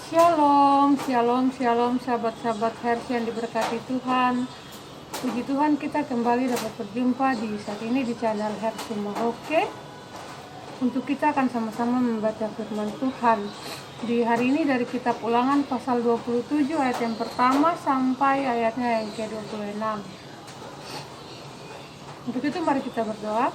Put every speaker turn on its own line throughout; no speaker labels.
Shalom, shalom, shalom sahabat-sahabat Herz yang diberkati Tuhan. Puji Tuhan kita kembali dapat berjumpa di saat ini di channel Herz Sumaroke. Untuk kita akan sama-sama membaca firman Tuhan. Di hari ini dari kitab Ulangan pasal 27 ayat yang pertama sampai ayatnya yang ke-26. Untuk itu mari kita berdoa.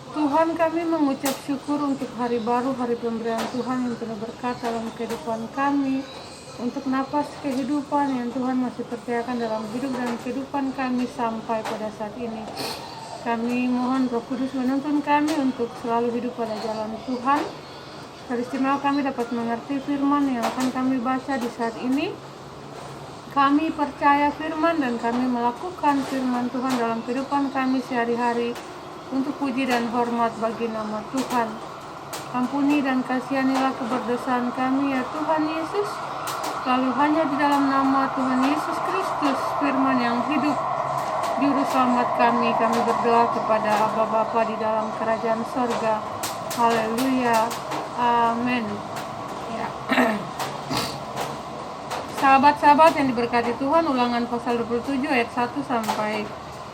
Tuhan, kami mengucap syukur untuk hari baru, hari pemberian Tuhan yang penuh berkat dalam kehidupan kami, untuk napas kehidupan yang Tuhan masih percayakan dalam hidup dan kehidupan kami sampai pada saat ini. Kami mohon Roh Kudus menuntun kami untuk selalu hidup pada jalan Tuhan. Teristimewa kami dapat mengerti firman yang akan kami baca di saat ini. Kami percaya firman dan kami melakukan firman Tuhan dalam kehidupan kami sehari-hari, untuk puji dan hormat bagi nama Tuhan. Ampuni dan kasihanilah keberdosaan kami ya Tuhan Yesus. Lalu hanya di dalam nama Tuhan Yesus Kristus, firman yang hidup, Juru Selamat kami berdoa kepada Aba Bapa di dalam kerajaan sorga. Haleluya. Amin. Ya. Sahabat-sahabat yang diberkati Tuhan, Ulangan pasal 27 ayat 1 sampai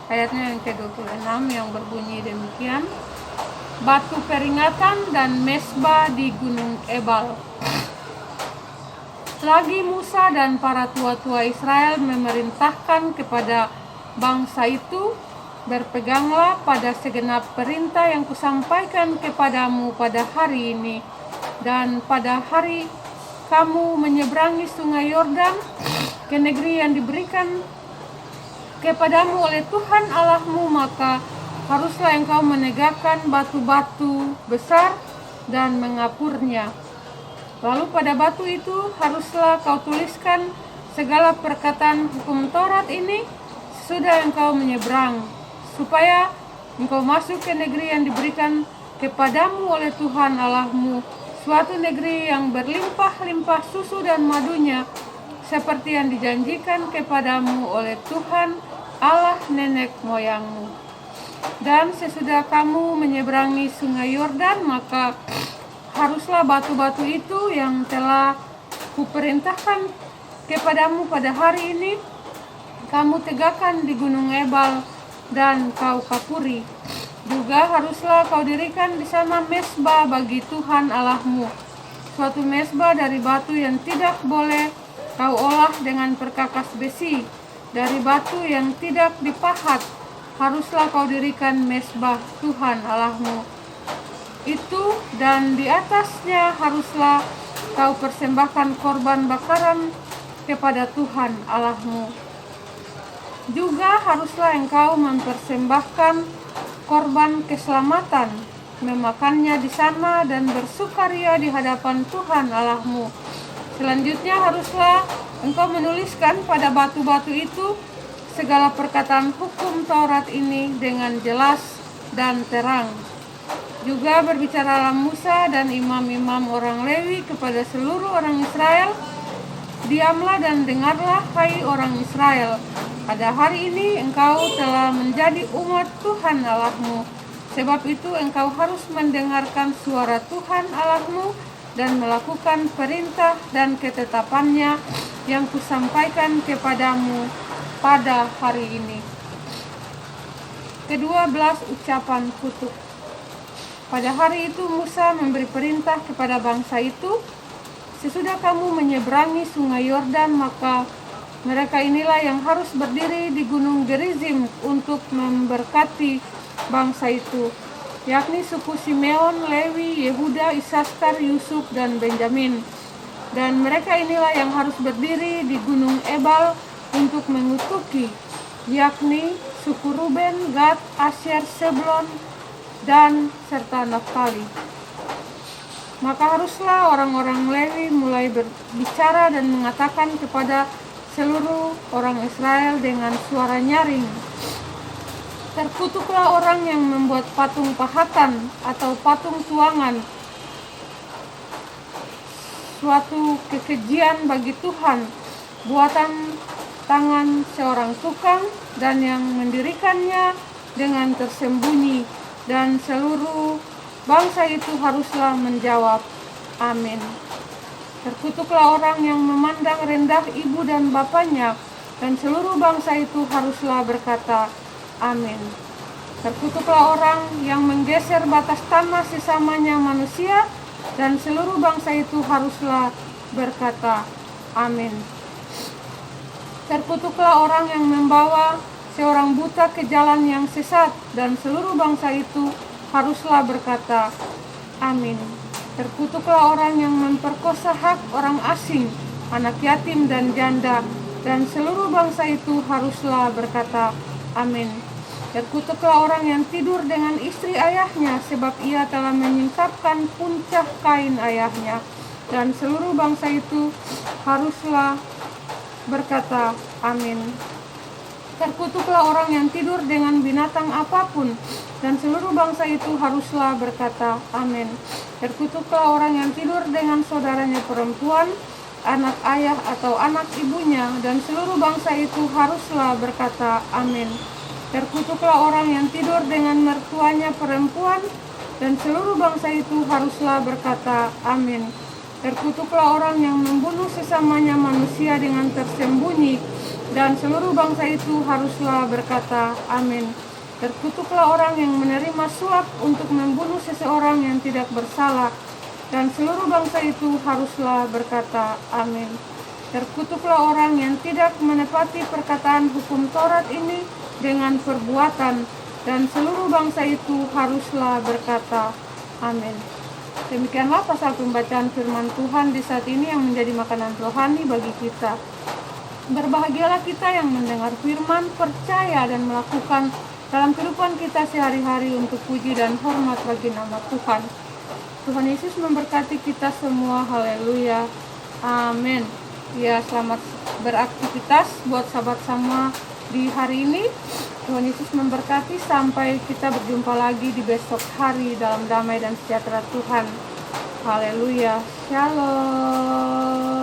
ayatnya yang ke-26 yang berbunyi demikian. Batu peringatan dan mesbah di Gunung Ebal. Lagi Musa dan para tua-tua Israel memerintahkan kepada bangsa itu, berpeganglah pada segenap perintah yang kusampaikan kepadamu pada hari ini, dan pada hari kamu menyeberangi sungai Yordan ke negeri yang diberikan kepadamu oleh Tuhan Allahmu, maka haruslah engkau menegakkan batu-batu besar dan mengapurnya. Lalu pada batu itu haruslah kau tuliskan segala perkataan hukum Taurat ini sesudah engkau menyeberang, supaya engkau masuk ke negeri yang diberikan kepadamu oleh Tuhan Allahmu, suatu negeri yang berlimpah-limpah susu dan madunya, seperti yang dijanjikan kepadamu oleh Tuhan Allah nenek moyangmu. Dan sesudah kamu menyeberangi sungai Yordan, maka haruslah batu-batu itu yang telah kuperintahkan kepadamu pada hari ini kamu tegakkan di Gunung Ebal dan kau kapuri. Juga haruslah kau dirikan di sana mesbah bagi Tuhan Allahmu, suatu mesbah dari batu yang tidak boleh kau olah dengan perkakas besi, dari batu yang tidak dipahat haruslah kau dirikan mesbah Tuhan Allahmu itu, dan di atasnya haruslah kau persembahkan korban bakaran kepada Tuhan Allahmu. Juga haruslah engkau mempersembahkan korban keselamatan, memakannya di sana dan bersukaria di hadapan Tuhan Allahmu. Selanjutnya haruslah engkau menuliskan pada batu-batu itu segala perkataan hukum Taurat ini dengan jelas dan terang. Juga berbicaralah Musa dan imam-imam orang Lewi kepada seluruh orang Israel. Diamlah dan dengarlah, hai orang Israel. Pada hari ini engkau telah menjadi umat Tuhan Allahmu. Sebab itu engkau harus mendengarkan suara Tuhan Allahmu dan melakukan perintah dan ketetapannya yang kusampaikan kepadamu pada hari ini. Ke-12 ucapan kutuk. Pada hari itu Musa memberi perintah kepada bangsa itu, sesudah kamu menyeberangi sungai Yordan, maka mereka inilah yang harus berdiri di gunung Gerizim untuk memberkati bangsa itu, yakni suku Simeon, Lewi, Yehuda, Isaskar, Yusuf, dan Benjamin. Dan mereka inilah yang harus berdiri di Gunung Ebal untuk mengutuki, yakni suku Ruben, Gad, Asyer, Sebulon, dan serta Naftali. Maka haruslah orang-orang Lewi mulai berbicara dan mengatakan kepada seluruh orang Israel dengan suara nyaring, terkutuklah orang yang membuat patung pahatan atau patung tuangan, suatu kekejian bagi Tuhan, buatan tangan seorang tukang, dan yang mendirikannya dengan tersembunyi. Dan seluruh bangsa itu haruslah menjawab, Amin. Terkutuklah orang yang memandang rendah ibu dan bapaknya, dan seluruh bangsa itu haruslah berkata, amin. Terkutuklah orang yang menggeser batas tanah sesamanya manusia, dan seluruh bangsa itu haruslah berkata, amin. Terkutuklah orang yang membawa seorang buta ke jalan yang sesat, dan seluruh bangsa itu haruslah berkata, amin. Terkutuklah orang yang memperkosa hak orang asing, anak yatim dan janda, dan seluruh bangsa itu haruslah berkata, amin. Terkutuklah orang yang tidur dengan istri ayahnya, sebab ia telah menyingkapkan puncak kain ayahnya, dan seluruh bangsa itu haruslah berkata, amin. Terkutuklah orang yang tidur dengan binatang apapun, dan seluruh bangsa itu haruslah berkata, amin. Terkutuklah orang yang tidur dengan saudaranya perempuan, anak ayah atau anak ibunya, dan seluruh bangsa itu haruslah berkata, amin. Terkutuklah orang yang tidur dengan mertuanya perempuan, dan seluruh bangsa itu haruslah berkata, amin. Terkutuklah orang yang membunuh sesamanya manusia dengan tersembunyi, dan seluruh bangsa itu haruslah berkata, amin. Terkutuklah orang yang menerima suap untuk membunuh seseorang yang tidak bersalah, dan seluruh bangsa itu haruslah berkata, amin. Terkutuklah orang yang tidak menepati perkataan hukum Taurat ini dengan perbuatan, dan seluruh bangsa itu haruslah berkata, amin. Demikianlah pasal pembacaan firman Tuhan di saat ini yang menjadi makanan rohani bagi kita. Berbahagialah kita yang mendengar firman, percaya dan melakukan dalam kehidupan kita sehari-hari untuk puji dan hormat bagi nama Tuhan. Tuhan Yesus memberkati kita semua. Haleluya. Amin. Ya, selamat beraktivitas buat sahabat semua di hari ini. Tuhan Yesus memberkati, sampai kita berjumpa lagi di besok hari dalam damai dan sejahtera Tuhan. Haleluya. Shalom.